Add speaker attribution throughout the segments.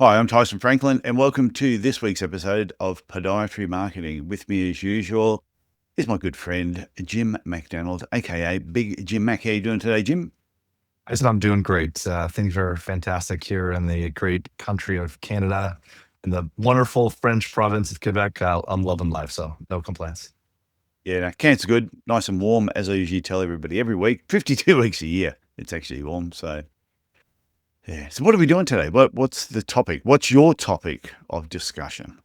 Speaker 1: Hi, I'm Tyson Franklin, and welcome to this week's episode of Podiatry Marketing. With me, as usual, is my good friend Jim McDannald, aka Big Jim Mac. How you doing today, Jim?
Speaker 2: I said I'm doing great. Things are fantastic here in the great country of Canada, in the wonderful French province of Quebec. I'm loving life, so no complaints.
Speaker 1: Yeah, no, camp's good, nice and warm, as I usually tell everybody every week. 52 weeks a year, it's actually warm. So, yeah. So, what are we doing today? What's the topic? What's your topic of discussion?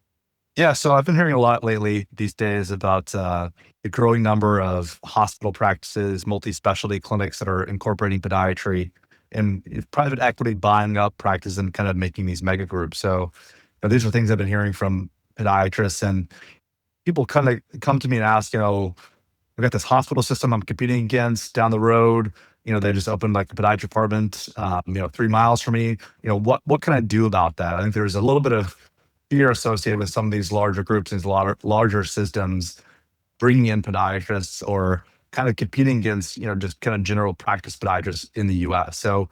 Speaker 2: Yeah, so I've been hearing a lot lately these days about the growing number of hospital practices, multi-specialty clinics that are incorporating podiatry, and private equity buying up practices and kind of making these mega groups. So these are things I've been hearing from podiatrists, and people kind of come to me and ask, I've got this hospital system I'm competing against down the road. They just opened like a podiatry department, 3 miles from me. What can I do about that? I think there's a little bit of fear associated with some of these larger groups, these larger systems bringing in podiatrists or kind of competing against, just kind of general practice podiatrists in the US. So,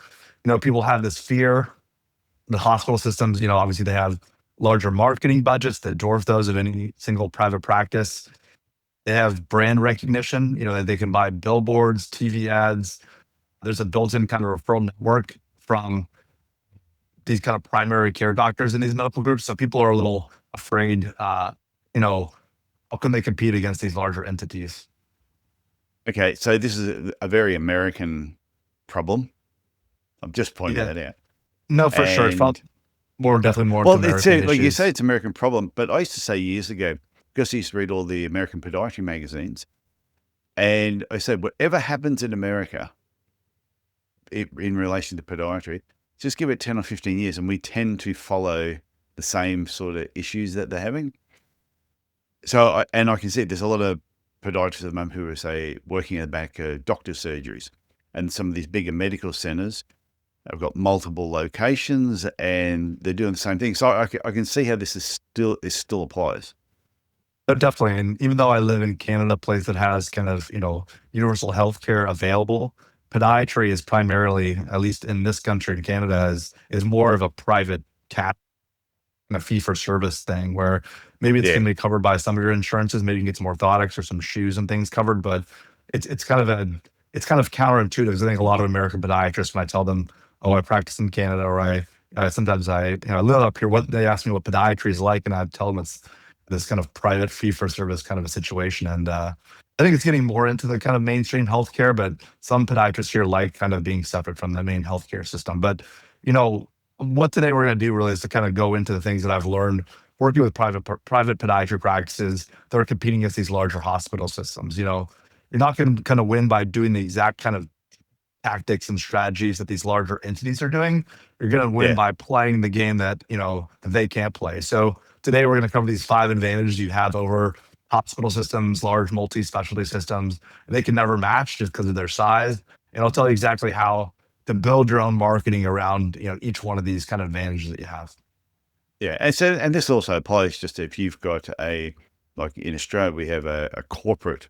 Speaker 2: people have this fear. The hospital systems, obviously they have larger marketing budgets that dwarf those of any single private practice. They have brand recognition, that they can buy billboards, TV ads. There's a built-in kind of referral network from these kind of primary care doctors in these medical groups. So people are a little afraid, you know, how can they compete against these larger entities?
Speaker 1: Okay, so this is a very American problem. I'm just pointing
Speaker 2: Yeah,
Speaker 1: that out.
Speaker 2: no, for sure. It
Speaker 1: And
Speaker 2: felt definitely more into
Speaker 1: Well, it's
Speaker 2: American
Speaker 1: like you say,
Speaker 2: issues.
Speaker 1: it's an American problem, but I used to say years ago, because I used to read all the American podiatry magazines, and I said, whatever happens in America in relation to podiatry, just give it 10 or 15 years, and we tend to follow the same sort of issues that they're having. So, and I can see there's a lot of podiatrists at the moment who are, say, working at the back of doctor surgeries, and some of these bigger medical centers have got multiple locations, and they're doing the same thing. So I can see how this still applies.
Speaker 2: But definitely, and even though I live in Canada, a place that has kind of, universal healthcare available, podiatry is primarily, at least in this country, in Canada, is more of a private tap and a fee for service thing where maybe it's
Speaker 1: Yeah.
Speaker 2: going to be covered by some of your insurances. Maybe you can get some orthotics or some shoes and things covered, but it's kind of it's kind of counterintuitive because I think a lot of American podiatrists, when I tell them, oh, I practice in Canada, or sometimes I live up here, what they ask me what podiatry is like, and I tell them it's this kind of private fee for service kind of a situation. And I think it's getting more into the kind of mainstream healthcare, but some podiatrists here like kind of being separate from the main healthcare system. But you know, what today we're going to do really is to kind of go into the things that I've learned working with private podiatry practices that are competing against these larger hospital systems. You're not going to kind of win by doing the exact kind of tactics and strategies that these larger entities are doing. You're going to win
Speaker 1: Yeah.
Speaker 2: by playing the game that they can't play. So today we're going to cover these 5 advantages you have over hospital systems, large multi-specialty systems. They can never match just because of their size. And I'll tell you exactly how to build your own marketing around each one of these kind of advantages that you have.
Speaker 1: Yeah. And this also applies just if you've got like in Australia, we have a corporate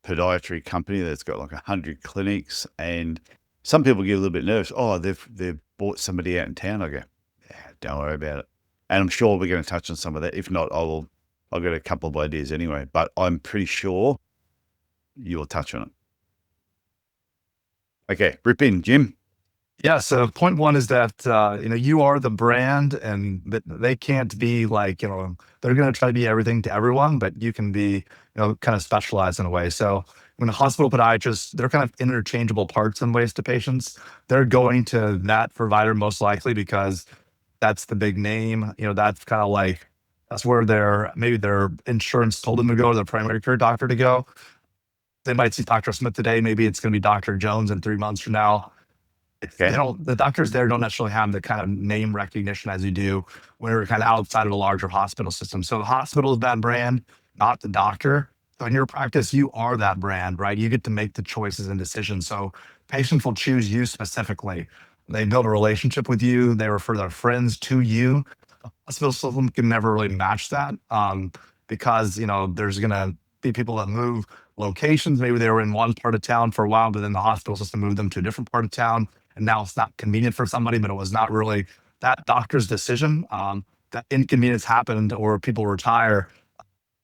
Speaker 1: podiatry company that's got like 100 clinics, and some people get a little bit nervous. Oh, they've bought somebody out in town. I go, yeah, don't worry about it. And I'm sure we're going to touch on some of that. If not, I'll get a couple of ideas anyway, but I'm pretty sure you will touch on it. Okay, rip in, Jim.
Speaker 2: Yeah. So point one is that you are the brand, and that they can't be like they're going to try to be everything to everyone, but you can be kind of specialized in a way. So when a hospital podiatrist, they're kind of interchangeable parts in ways to patients. They're going to that provider most likely because that's the big name. That's kind of like that's where maybe their insurance told them to go, to their primary care doctor to go. They might see Dr. Smith today. Maybe it's going to be Dr. Jones in 3 months from now. They
Speaker 1: Okay.
Speaker 2: don't, the doctors there don't necessarily have the kind of name recognition as you do when you're kind of outside of a larger hospital system. So the hospital is that brand, not the doctor. So in your practice, you are that brand, right? You get to make the choices and decisions. So patients will choose you specifically. They build a relationship with you. They refer their friends to you. The hospital system can never really match that because there's going to be people that move locations. Maybe they were in one part of town for a while, but then the hospital system moved them to a different part of town, and now it's not convenient for somebody, but it was not really that doctor's decision, that inconvenience happened or people retire,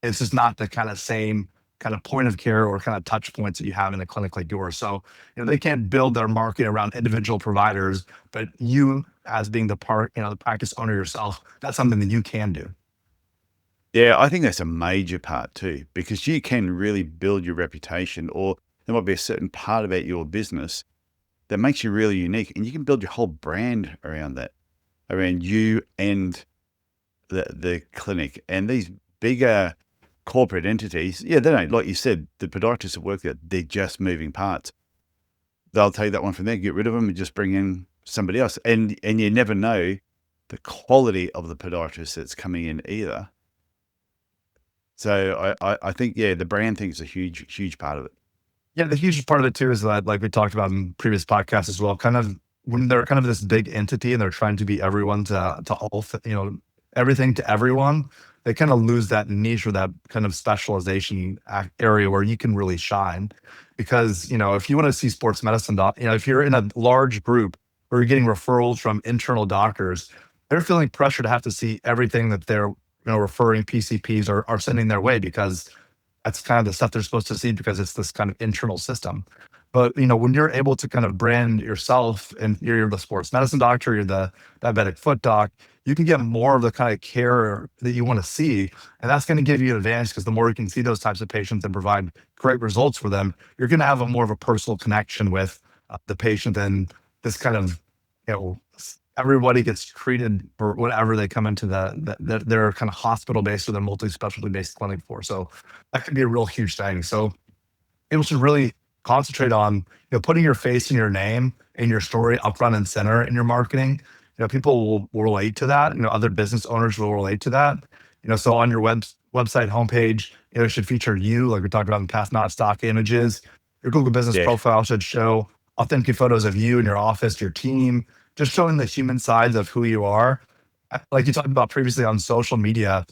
Speaker 2: it's just not the kind of same kind of point of care or kind of touch points that you have in a clinic like yours. So, they can't build their market around individual providers, but you as being the practice owner yourself, that's something that you can do.
Speaker 1: Yeah, I think that's a major part too, because you can really build your reputation, or there might be a certain part about your business that makes you really unique, and you can build your whole brand around that, around you and the clinic. And these bigger corporate entities, yeah, they don't, like you said, the podiatrists that work there, they're just moving parts. They'll take that one from there, get rid of them, and just bring in somebody else. And you never know the quality of the podiatrist that's coming in either. So I think, yeah, the brand thing is a huge part of it.
Speaker 2: Yeah, the huge part of it too is that, like we talked about in previous podcasts as well, kind of when they're kind of this big entity and they're trying to be everyone to all, everything to everyone, they kind of lose that niche or that kind of specialization area where you can really shine. Because if you want to see sports medicine if you're in a large group or you're getting referrals from internal doctors, they're feeling pressure to have to see everything that they're referring PCPs are sending their way, because that's kind of the stuff they're supposed to see because it's this kind of internal system. But when you're able to kind of brand yourself and you're the sports medicine doctor, you're the diabetic foot doc, you can get more of the kind of care that you want to see. And that's going to give you an advantage, because the more you can see those types of patients and provide great results for them, you're going to have a more of a personal connection with the patient. And this kind of, everybody gets treated for whatever they come into their kind of hospital-based or their multi-specialty based clinic for. So that can be a real huge thing. So people should really concentrate on putting your face and your name and your story up front and center in your marketing. People will relate to that. Other business owners will relate to that. So on your website homepage, it should feature you, like we talked about in the past, not stock images. Your Google business
Speaker 1: Yeah.
Speaker 2: profile should show authentic photos of you and your office, your team, just showing the human sides of who you are. Like you talked about previously on social media,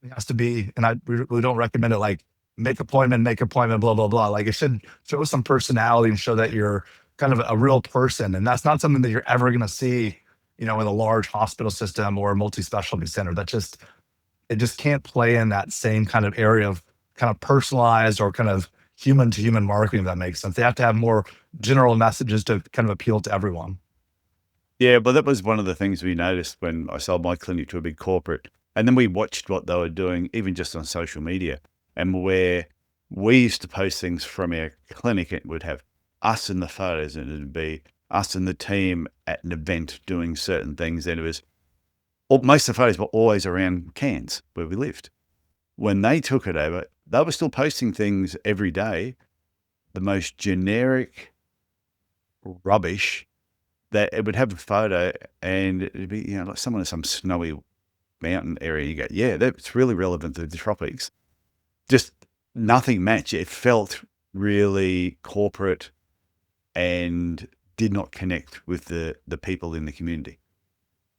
Speaker 2: it has to be, and we really don't recommend it like make appointment, blah, blah, blah. Like it should show some personality and show that you're kind of a real person. And that's not something that you're ever going to see, in a large hospital system or a multi-specialty center. It just can't play in that same kind of area of kind of personalized or kind of human to human marketing, if that makes sense. They have to have more general messages to kind of appeal to everyone.
Speaker 1: Yeah, but that was one of the things we noticed when I sold my clinic to a big corporate. And then we watched what they were doing, even just on social media, and where we used to post things from our clinic. It would have us in the photos, and it'd be us and the team at an event doing certain things. And it was, most of the photos were always around Cairns, where we lived. When they took it over, they were still posting things every day, the most generic rubbish, that it would have a photo and it'd be, like someone in some snowy mountain area. You go, yeah, that's really relevant to the tropics. Just nothing matched. It felt really corporate and did not connect with the people in the community.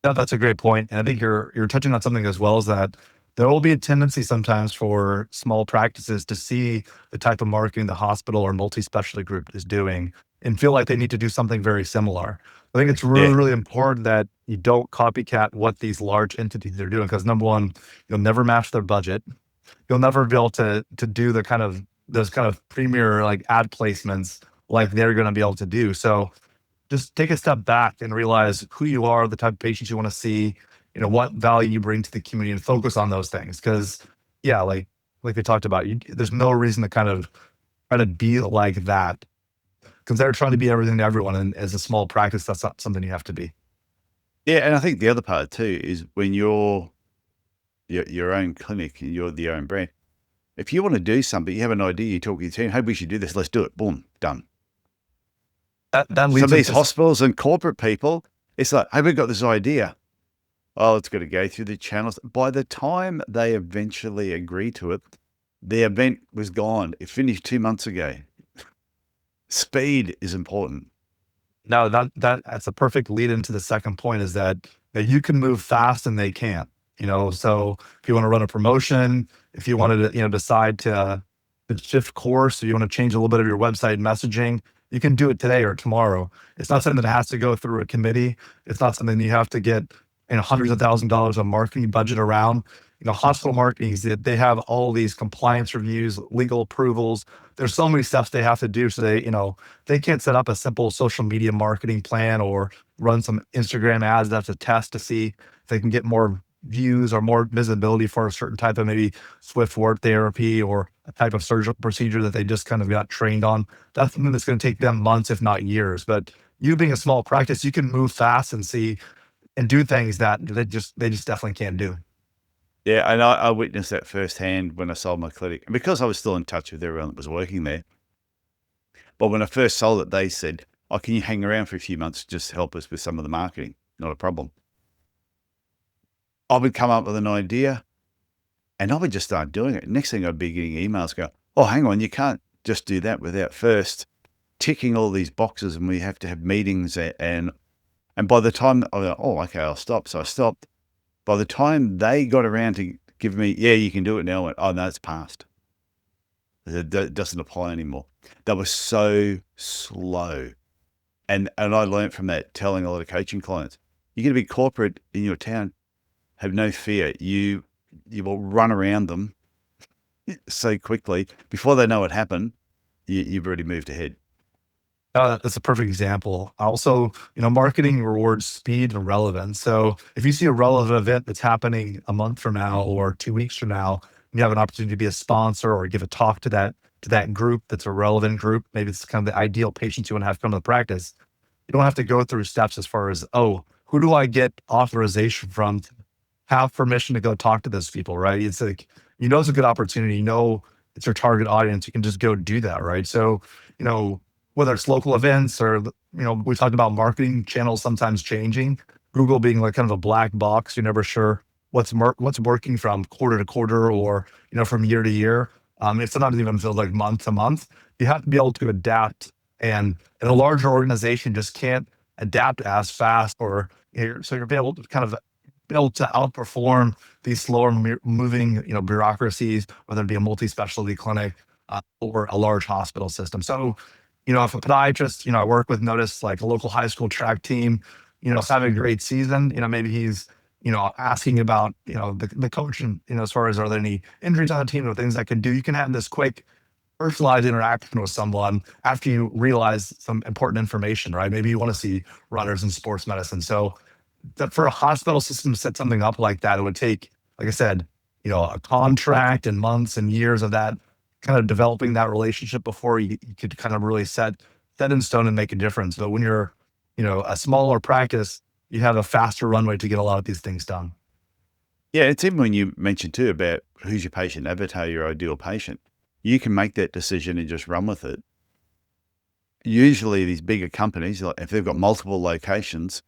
Speaker 2: No, that's a great point. And I think you're touching on something as well, is that there will be a tendency sometimes for small practices to see the type of marketing the hospital or multi-specialty group is doing and feel like they need to do something very similar. I think it's really,
Speaker 1: Yeah.
Speaker 2: really important that you don't copycat what these large entities are doing, because number one, you'll never match their budget. You'll never be able to do those kind of premier like ad placements like they're going to be able to do. So just take a step back and realize who you are, the type of patients you want to see, what value you bring to the community, and focus on those things. Because yeah, like we talked about, there's no reason to kind of try to be like that, because they're trying to be everything to everyone. And as a small practice, that's not something you have to be.
Speaker 1: Yeah. And I think the other part too is when you're your own clinic and you're the own brand, if you want to do something, you have an idea, you talk to your team, hey, we should do this, let's do it. Boom, done.
Speaker 2: That
Speaker 1: Some
Speaker 2: leads
Speaker 1: of these
Speaker 2: into
Speaker 1: hospitals and corporate people, it's like, hey, we've got this idea. Oh, it's got to go through the channels. By the time they eventually agree to it, the event was gone. It finished 2 months ago. Speed is important.
Speaker 2: no, that's a perfect lead into the second point, is that you can move fast and they can't. So if you want to run a promotion, if you wanted to, decide to shift course, or you want to change a little bit of your website messaging, You can do it today or tomorrow. It's not something that has to go through a committee. It's not something you have to get hundreds of thousands of dollars of marketing budget around. Hospital marketing is that they have all these compliance reviews, legal approvals. There's so many steps they have to do. So they can't set up a simple social media marketing plan or run some Instagram ads. That's a test to see if they can get more views or more visibility for a certain type of maybe swift word therapy or a type of surgical procedure that they just kind of got trained on. That's something that's going to take them months, if not years. But you being a small practice, you can move fast and see and do things that they just definitely can't do.
Speaker 1: Yeah, and I witnessed that firsthand when I sold my clinic. And because I was still in touch with everyone that was working there, but when I first sold it, they said, "Oh, can you hang around for a few months, just help us with some of the marketing?" Not a problem. I would come up with an idea and I would just start doing it. Next thing I'd be getting emails go, "Oh, hang on, you can't just do that without first ticking all these boxes, and we have to have meetings." And by the time I was like, "Oh, okay, I'll stop." So I stopped. By the time they got around to give me, "Yeah, you can do it now," I went, "Oh, no, it's passed. It doesn't apply anymore." That was so slow. And I learned from that, telling a lot of coaching clients, you're going to be corporate in your town, have no fear. You will run around them so quickly. Before they know what happened, you've already moved ahead.
Speaker 2: That's a perfect example. Also, marketing rewards speed and relevance. So if you see a relevant event that's happening a month from now or 2 weeks from now, you have an opportunity to be a sponsor or give a talk to that group that's a relevant group. Maybe it's kind of the ideal patients you want to have come to the practice. You don't have to go through steps as far as, oh, who do I get authorization from to have permission to go talk to those people, right? It's like, it's a good opportunity. It's your target audience. You can just go do that, right? So, you know, whether it's local events or, we talked about marketing channels sometimes changing, Google being like kind of a black box. You're never sure what's working from quarter to quarter or, from year to year. It sometimes even feels like month to month. You have to be able to adapt, and a larger organization just can't adapt as fast, or so you're able to kind of built to outperform these slower moving, bureaucracies, whether it be a multi-specialty clinic or a large hospital system. So, if a podiatrist, I work with, notice like a local high school track team, is having a great season, maybe he's, asking about, the coach and, as far as are there any injuries on the team or things I can do, you can have this quick personalized interaction with someone after you realize some important information, right? Maybe you want to see runners in sports medicine. So that for a hospital system to set something up like that, it would take, like I said, a contract and months and years of that kind of developing that relationship before you could kind of really set in stone and make a difference. But when you're, a smaller practice, you have a faster runway to get a lot of these things done.
Speaker 1: Yeah, it's even when you mentioned too about who's your patient avatar, your ideal patient. You can make that decision and just run with it. Usually these bigger companies, like if they've got multiple locations,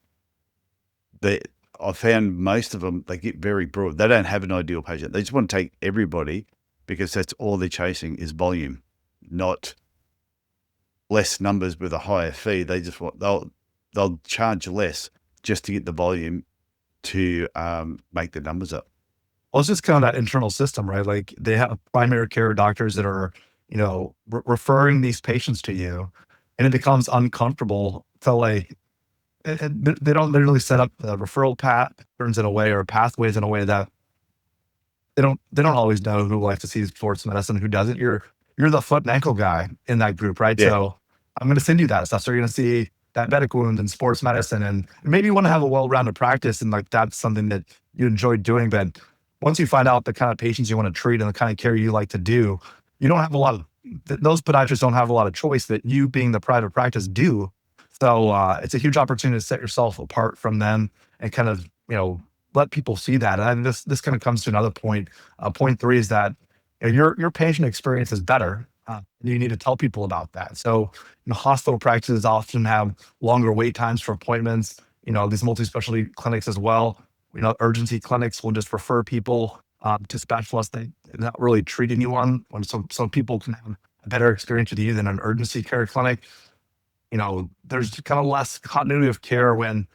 Speaker 1: they I've found most of them, they get very broad. They don't have an ideal patient. They just want to take everybody because that's all they're chasing is volume, not less numbers with a higher fee. They just want, they'll charge less just to get the volume to make the numbers up.
Speaker 2: Well, it's just kind of that internal system, right? Like they have primary care doctors that are, referring these patients to you, and it becomes uncomfortable to like, they don't literally set up the referral patterns in a way or pathways in a way that they don't always know who likes to see sports medicine, who doesn't. You're the foot and ankle guy in that group, right?
Speaker 1: Yeah.
Speaker 2: So I'm going to send you that stuff. So you're going to see diabetic wound and sports medicine, and maybe you want to have a well-rounded practice, and like that's something that you enjoy doing. But once you find out the kind of patients you want to treat and the kind of care you like to do, you don't have a lot of those podiatrists don't have a lot of choice that you being the private practice do. So it's a huge opportunity to set yourself apart from them and kind of, let people see that. And this kind of comes to another point. Point three is that your patient experience is better. You need to tell people about that. So, hospital practices often have longer wait times for appointments. These multi-specialty clinics as well. Urgency clinics will just refer people to specialists. They not really treat anyone. So people can have a better experience with you than an urgency care clinic. There's kind of less continuity of care when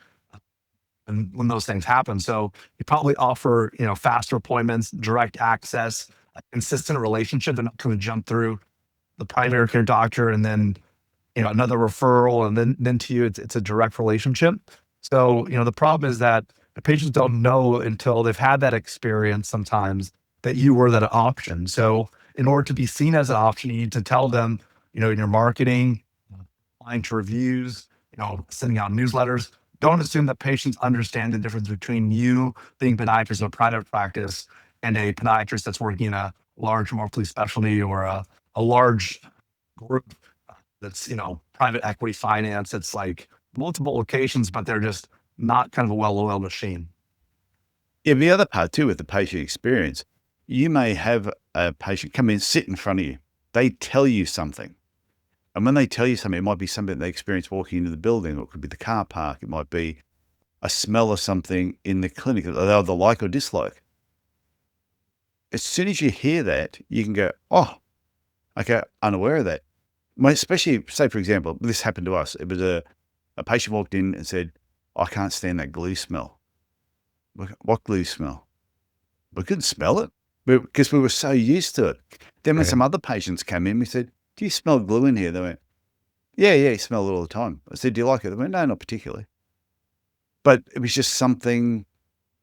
Speaker 2: those things happen. So you probably offer, faster appointments, direct access, a consistent relationship, and not going to jump through the primary care doctor and then another referral, and then to you, it's a direct relationship. So, the problem is that the patients don't know until they've had that experience sometimes that you were that option. So, in order to be seen as an option, you need to tell them, in your marketing, client reviews, sending out newsletters. Don't assume that patients understand the difference between you being podiatrist in a private practice and a podiatrist that's working in a large multi-specialty or a large group that's, private equity finance. It's like multiple locations, but they're just not kind of a well-oiled machine.
Speaker 1: Yeah, the other part too with the patient experience, you may have a patient come in, sit in front of you. They tell you something. And when they tell you something, it might be something they experience walking into the building, or it could be the car park. It might be a smell of something in the clinic that they either like or dislike. As soon as you hear that, you can go, oh, okay, unaware of that. Especially, say, for example, this happened to us. It was a patient walked in and said, I can't stand that glue smell. What glue smell? We couldn't smell it because we were so used to it. Then when
Speaker 2: Right.
Speaker 1: some other patients came in, we said, do you smell glue in here? They went, yeah, you smell it all the time. I said, do you like it? They went, no, not particularly. But it was just something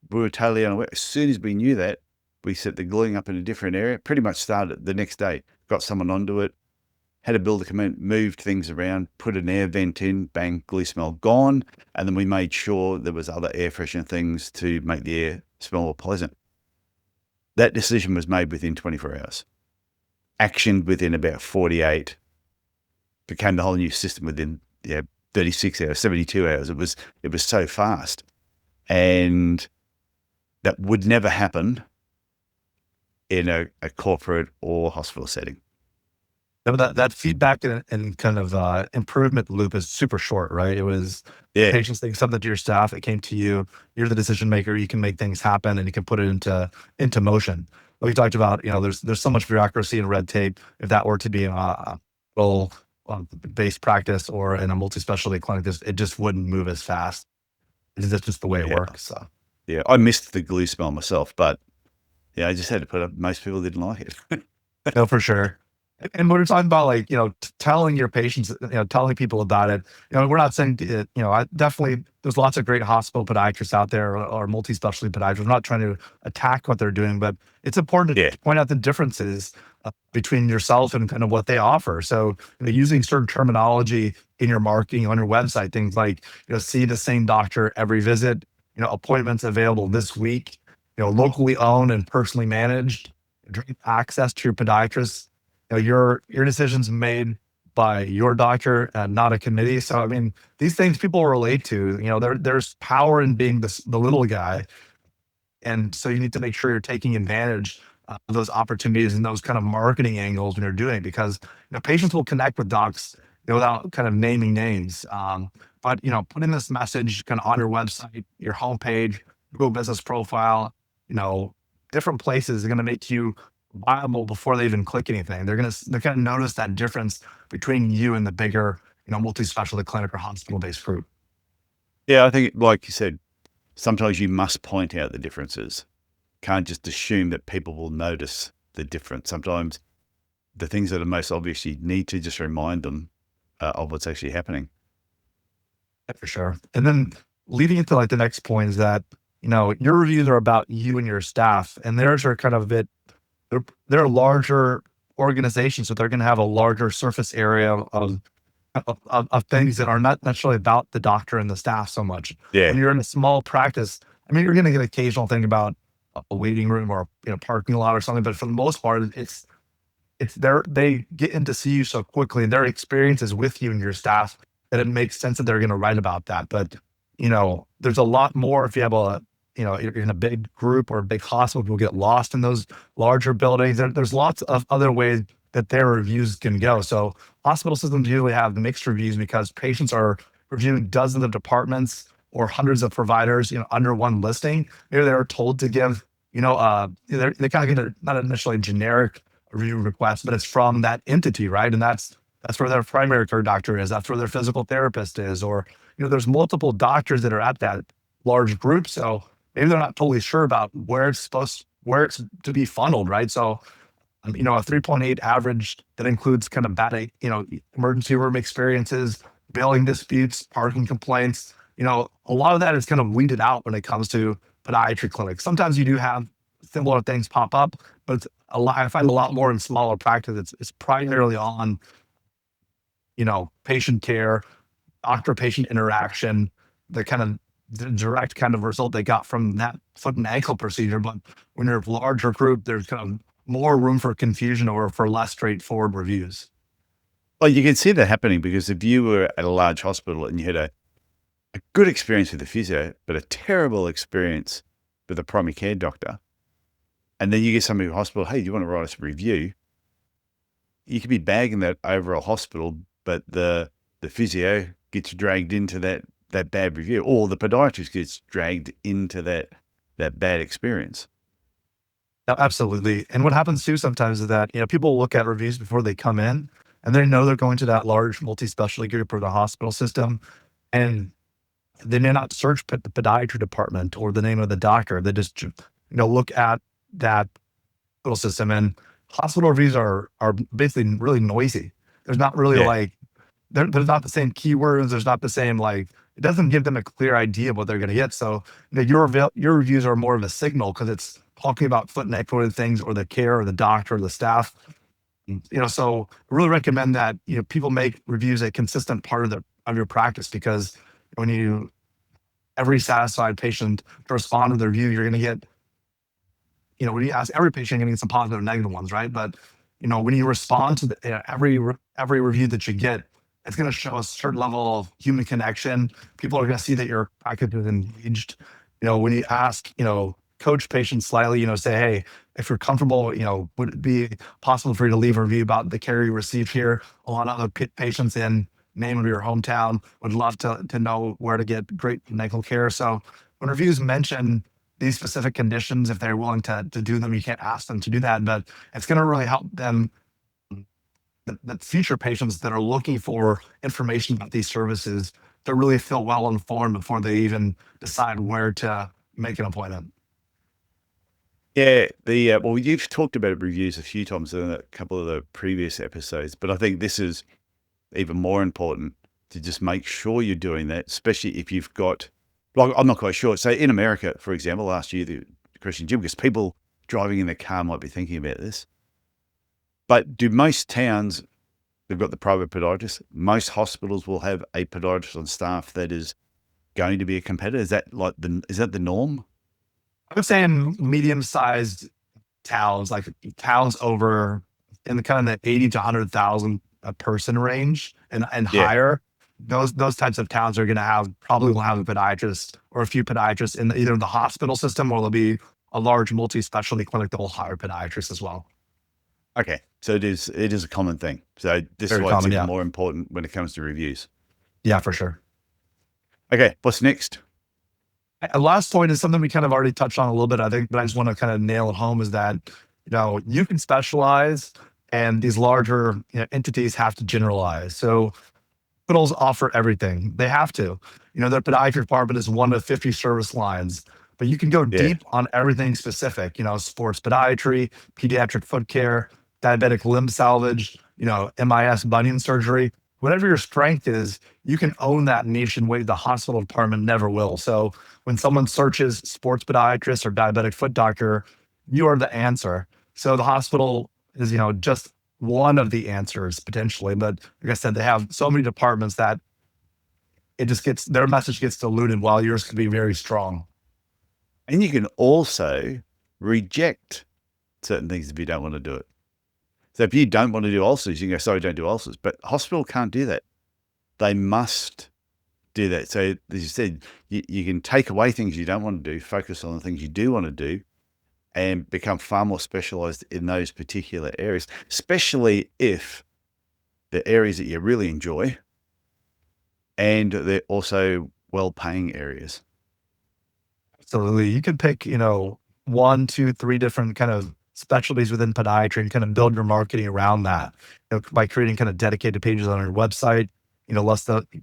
Speaker 1: we were totally unaware. As soon as we knew that, we set the gluing up in a different area, pretty much started the next day, got someone onto it, had a builder come in, moved things around, put an air vent in, bang, glue smell gone. And then we made sure there was other air freshener things to make the air smell more pleasant. That decision was made within 24 hours, actioned within about 48, became the whole new system within 36 hours, 72 hours. It was so fast. And that would never happen in a corporate or hospital setting.
Speaker 2: That feedback and kind of improvement loop is super short, right? It was
Speaker 1: Yeah.
Speaker 2: patients saying something to your staff, it came to you, you're the decision maker, you can make things happen and you can put it into motion. Like we talked about, there's so much bureaucracy and red tape. If that were to be a full based practice or in a multi-specialty clinic, it just wouldn't move as fast. That's just the way it
Speaker 1: Yeah.
Speaker 2: works. So.
Speaker 1: Yeah. I missed the glue smell myself, but yeah, I just had to put up. Most people didn't like it.
Speaker 2: No, for sure. And when we're talking about like, telling your patients, telling people about it, we're not saying, I definitely, there's lots of great hospital podiatrists out there or multi-specialty podiatrists. I'm not trying to attack what they're doing, but it's important
Speaker 1: Yeah.
Speaker 2: to point out the differences between yourself and kind of what they offer. So, using certain terminology in your marketing on your website, things like, see the same doctor every visit, appointments available this week, locally owned and personally managed, direct access to your podiatrist. Your decisions made by your doctor and not a committee. So I mean, these things people relate to. There's power in being the little guy, and so you need to make sure you're taking advantage of those opportunities and those kind of marketing angles when you're doing it, because patients will connect with docs without kind of naming names. But putting this message kind of on your website, your homepage, Google Business Profile, you know, different places are going to make you viable before they even click anything. They're going to notice that difference between you and the bigger multi-specialty clinic or hospital-based group.
Speaker 1: Yeah. I think, like you said, sometimes you must point out the differences. Can't just assume that people will notice the difference. Sometimes the things that are most obvious, you need to just remind them of what's actually happening.
Speaker 2: Yeah, for sure. And then leading into like the next point is that, your reviews are about you and your staff, and theirs are kind of a bit, they're a larger organization. So they're going to have a larger surface area of things that are not necessarily about the doctor and the staff so much.
Speaker 1: Yeah.
Speaker 2: When you're in a small practice, I mean, you're going to get an occasional thing about a waiting room or, parking lot or something, but for the most part, they get in to see you so quickly and their experiences with you and your staff that it makes sense that they're going to write about that. But, there's a lot more if you have you're in a big group or a big hospital, people get lost in those larger buildings. There's lots of other ways that their reviews can go. So hospital systems usually have mixed reviews because patients are reviewing dozens of departments or hundreds of providers, under one listing. Maybe they're told to give, they kind of get not initially generic review request, but it's from that entity, right? And that's where their primary care doctor is. That's where their physical therapist is, or there's multiple doctors that are at that large group. So maybe they're not totally sure about where it's to be funneled, right? So A 3.8 average that includes kind of bad, emergency room experiences, billing disputes, parking complaints. A lot of that is kind of weeded out when it comes to podiatry clinics. Sometimes you do have similar things pop up, but it's a lot. I find a lot more in smaller practice. It's primarily on, patient care, doctor-patient interaction, the kind of the direct kind of result they got from that foot and ankle procedure. But when you're a larger group, there's kind of more room for confusion or for less straightforward reviews.
Speaker 1: Well, you can see that happening because if you were at a large hospital and you had a good experience with the physio, but a terrible experience with a primary care doctor, and then you get somebody in the hospital, hey, do you want to write us a review? You could be bagging that overall hospital, but the physio gets dragged into that bad review, or the podiatrist gets dragged into that bad experience.
Speaker 2: No, absolutely. And what happens too sometimes is that, people look at reviews before they come in and they know they're going to that large multi-specialty group or the hospital system. And they may not search the podiatry department or the name of the doctor. They just, look at that hospital system, and hospital reviews are basically really noisy. There's not really
Speaker 1: Yeah.
Speaker 2: like, there's not the same keywords. There's not the same, like, it doesn't give them a clear idea of what they're going to get. So, your reviews are more of a signal because it's talking about foot and ankle related things or the care or the doctor or the staff. So I really recommend that, people make reviews a consistent part of your practice, because when every satisfied patient to respond to their review, you're going to get, when you ask every patient, you're going to get some positive and negative ones, right? But, when you respond to every review that you get, it's going to show a certain level of human connection. People are going to see that your practice is engaged. When you ask, coach patients slightly, say, hey, if you're comfortable, would it be possible for you to leave a review about the care you received here? A lot of other patients in name of your hometown would love to know where to get great medical care. So when reviews mention these specific conditions, if they're willing to do them, you can't ask them to do that, but it's going to really help them, the future patients that are looking for information about these services, to really feel well informed before they even decide where to make an appointment.
Speaker 1: Yeah, well, you've talked about reviews a few times in a couple of the previous episodes, but I think this is even more important to just make sure you're doing that, especially if you've got, like, I'm not quite sure. So in America, for example, last year, the Christian gym, because people driving in their car might be thinking about this, but do most towns, they've got the private podiatrist, most hospitals will have a podiatrist on staff that is going to be a competitor? Is that the norm?
Speaker 2: I would say in medium-sized towns, like towns over in the kind of the 80 to 100,000 a person range and
Speaker 1: Yeah.
Speaker 2: higher, those types of towns are going to probably will have a podiatrist or a few podiatrists in either the hospital system, or there'll be a large multi-specialty clinic that will hire podiatrists as well.
Speaker 1: Okay. So it is a common thing. So this is
Speaker 2: Very
Speaker 1: why it's
Speaker 2: common,
Speaker 1: even
Speaker 2: yeah.
Speaker 1: more important when it comes to reviews.
Speaker 2: Yeah, for sure.
Speaker 1: Okay. What's next?
Speaker 2: A last point is something we kind of already touched on a little bit, I think, but I just want to kind of nail it home, is that, you can specialize and these larger, entities have to generalize. So hospitals offer everything. They have to. Their podiatry department is one of 50 service lines, but you can go
Speaker 1: Yeah.
Speaker 2: deep on everything specific, sports podiatry, pediatric foot care, diabetic limb salvage, MIS bunion surgery. Whatever your strength is, you can own that niche in ways the hospital department never will. So when someone searches sports podiatrist or diabetic foot doctor, you are the answer. So the hospital is, just one of the answers potentially. But like I said, they have so many departments that their message gets diluted while yours could be very strong.
Speaker 1: And you can also reject certain things if you don't want to do it. So if you don't want to do ulcers, you can go, sorry, don't do ulcers. But hospital can't do that. They must do that. So as you said, you can take away things you don't want to do, focus on the things you do want to do, and become far more specialized in those particular areas, especially if the areas that you really enjoy and they're also well-paying areas.
Speaker 2: Absolutely. You could pick, 1, 2, 3 different kind of specialties within podiatry and kind of build your marketing around that, by creating kind of dedicated pages on your website. You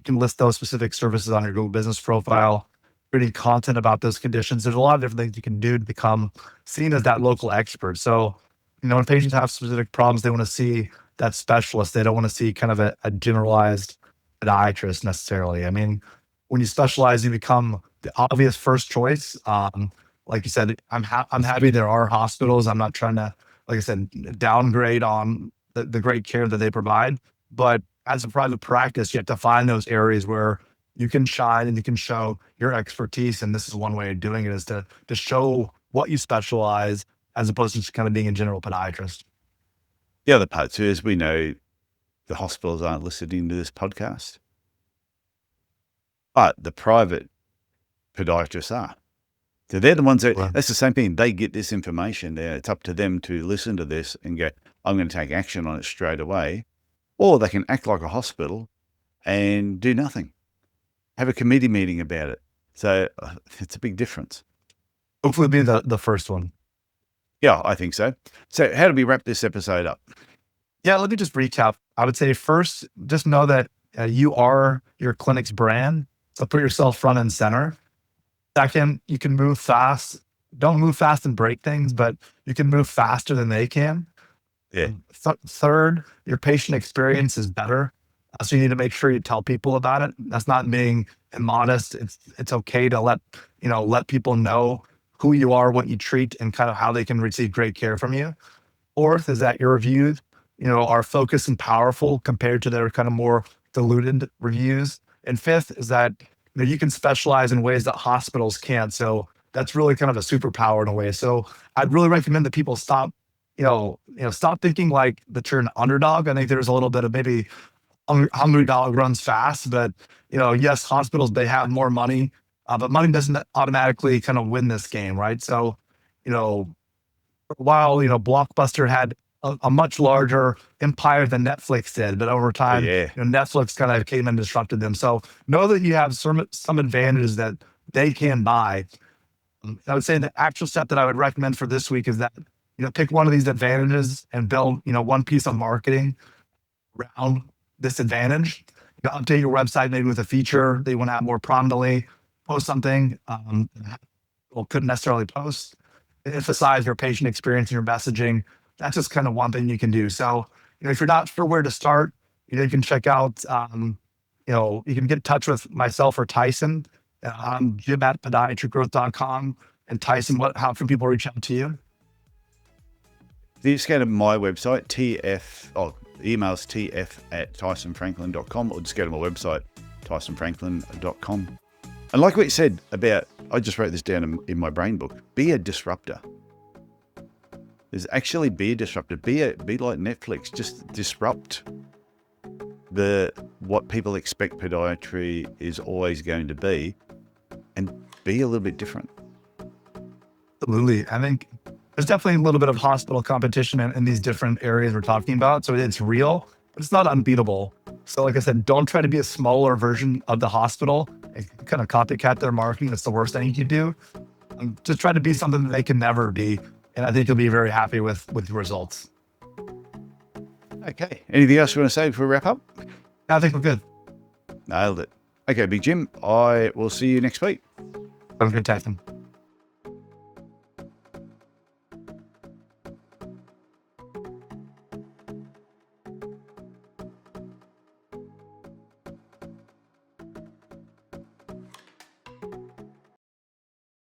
Speaker 2: can list those specific services on your Google business profile, creating content about those conditions. There's a lot of different things you can do to become seen as that local expert. So when patients have specific problems, they want to see that specialist. They don't want to see kind of a generalized podiatrist necessarily. I mean, when you specialize, you become the obvious first choice. Like you said, I'm happy there are hospitals. I'm not trying to, like I said, downgrade on the great care that they provide. But as a private practice, you have to find those areas where you can shine and you can show your expertise. And this is one way of doing it, is to show what you specialize as opposed to just kind of being a general podiatrist.
Speaker 1: The other part too is we know the hospitals aren't listening to this podcast, but the private podiatrists are. So they're the ones that,
Speaker 2: Right.
Speaker 1: that's the same thing. They get this information. It's up to them to listen to this and go, I'm going to take action on it straight away. Or they can act like a hospital and do nothing. Have a committee meeting about it. So it's a big difference.
Speaker 2: Hopefully be the first one.
Speaker 1: Yeah, I think so. So how do we wrap this episode up?
Speaker 2: Yeah, let me just recap. I would say first, just know that you are your clinic's brand. So put yourself front and center. Second, you can move fast. Don't move fast and break things, but you can move faster than they can.
Speaker 1: Yeah.
Speaker 2: Third, your patient experience is better. So you need to make sure you tell people about it. That's not being immodest. It's okay to let people know who you are, what you treat, and kind of how they can receive great care from you. Fourth is that your reviews, are focused and powerful compared to their kind of more diluted reviews. And fifth is that you can specialize in ways that hospitals can't. So that's really kind of a superpower in a way. So I'd really recommend that people stop, stop thinking like that you're an underdog. I think there's a little bit of maybe hungry dog runs fast, but yes, hospitals, they have more money, but money doesn't automatically kind of win this game, right? So, while Blockbuster had a much larger empire than Netflix did, but over
Speaker 1: Oh,
Speaker 2: time,
Speaker 1: yeah.
Speaker 2: Netflix kind of came and disrupted them. So know that you have some advantages that they can buy. I would say the actual step that I would recommend for this week is that pick one of these advantages and build one piece of marketing around this advantage. Update your website maybe with a feature that you want to have more prominently. Post something couldn't necessarily post. Emphasize your patient experience and your messaging. That's just kind of one thing you can do. So, if you're not sure where to start, you can check out, you can get in touch with myself or Tyson. I'm Jim at podiatrygrowth.com. And Tyson, how can people reach out to you?
Speaker 1: You just go to my website, emails tf@tysonfranklin.com, or just go to my website, tysonfranklin.com. And like what you said about, I just wrote this down in my brain book, be a disruptor. There's actually be a disruptor. Be like Netflix. Just disrupt what people expect podiatry is always going to be, and be a little bit different.
Speaker 2: Absolutely. I think there's definitely a little bit of hospital competition in these different areas we're talking about. So it's real, but it's not unbeatable. So like I said, don't try to be a smaller version of the hospital and kind of copycat their marketing. That's the worst thing you can do. Just try to be something that they can never be. And I think you'll be very happy with the results.
Speaker 1: Okay. Anything else you want to say before we wrap up?
Speaker 2: I think we're good.
Speaker 1: Nailed it. Okay, Big Jim, I will see you next week.
Speaker 2: Have a good time.